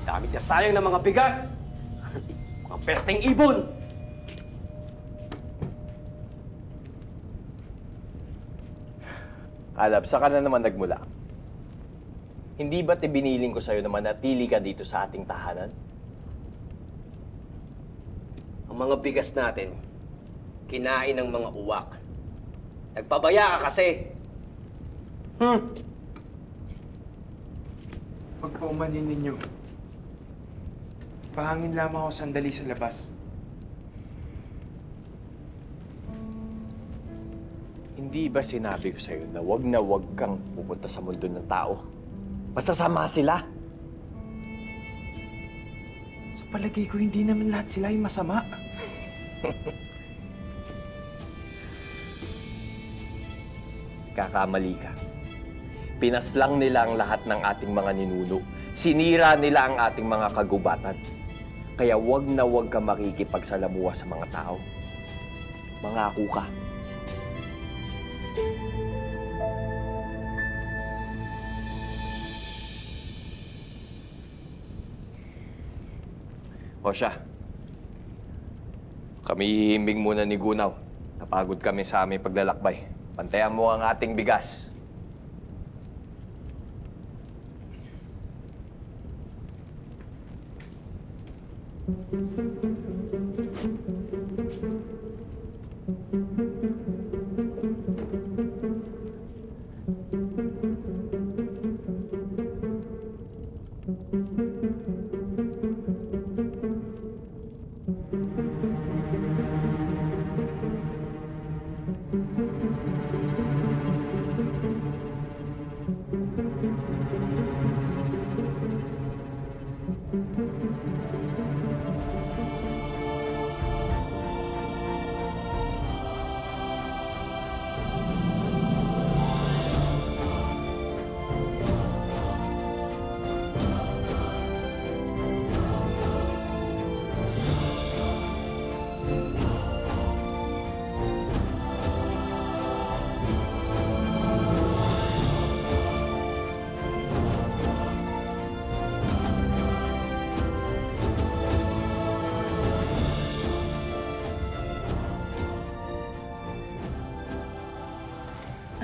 Dami niya sayang ng mga bigas. Mga pesteng ibon. Alab, saan ka na naman nagmula? Hindi ba't ibiniling ko sa'yo na manatili ka dito sa ating tahanan? Ang mga bigas natin, kinain ng mga uwak. Nagpabaya ka kasi. Pagpaumanin ninyo, pahangin lamang ako sandali sa labas. Hindi ba sinabi ko sa'yo na wag kang pupunta sa mundo ng tao? Masasama sila! Sa palagay ko, hindi naman lahat sila ay masama. Kakamali ka. Pinaslang nila ang lahat ng ating mga ninuno. Sinira nila ang ating mga kagubatan. Kaya wag ka makikipagsalamuha sa mga tao. Mangako ka. O siya, kami hihiming muna ni Gunaw. Napagod kami sa aming paglalakbay. Pantayan mo ang ating bigas.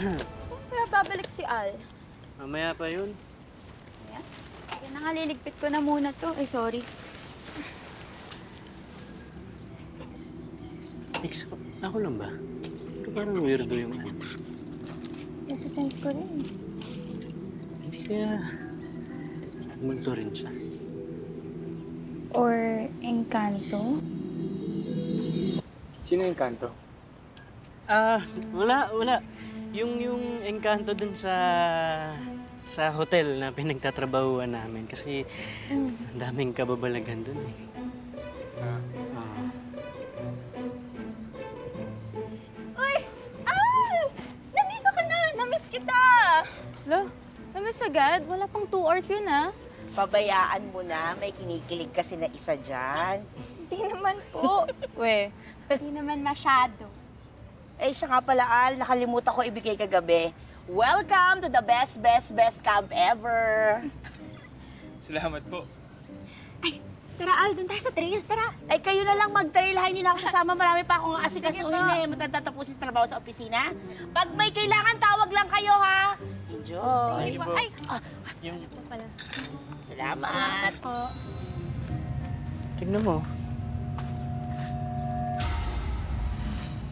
Kaya babalik si Al. Mamaya pa yun. Ayan. Kaya nakaliligpit ko na muna to. Eh, sorry. Ex, ako lang ba? Pero parang weirdo yung ano. Kasi sense ko rin. Hindi kaya multo rin siya. Or Encanto? Sino yung kanto? Wala. Yung Encanto dun sa hotel na pinagtatrabahuan namin kasi ang daming kababalagan dun eh. Uy! Al! Nandito ka na! Namiss kita! Lo, namiss agad? Wala pang 2 hours yun, ah. Pabayaan mo na, may kinikilig kasi na isa dyan. Hindi naman po. We, hindi naman masyado. Eh, siya nga pala, Al, nakalimutan ko ibigay kagabi. Welcome to the best camp ever! Salamat po. Ay, tara Al, dun tayo sa trail. Tara! Ay, kayo na lang mag-trail, ha? Hindi na ako kasama. Marami pa akong asikasuhin eh. Matatapusin sa trabaho sa opisina. Pag may kailangan, tawag lang kayo, ha? Enjoy! Ay! Yung... Ito pala. Salamat! Po. Tignan mo.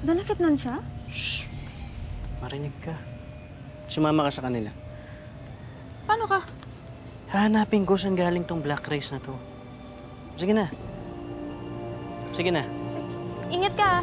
Nalakit nun siya? Shh! Marinig ka. Sumama ka sa kanila. Paano ka? Hahanapin ko saan galing tong black race na to. Sige na. Sige na. Ingat ka, ah.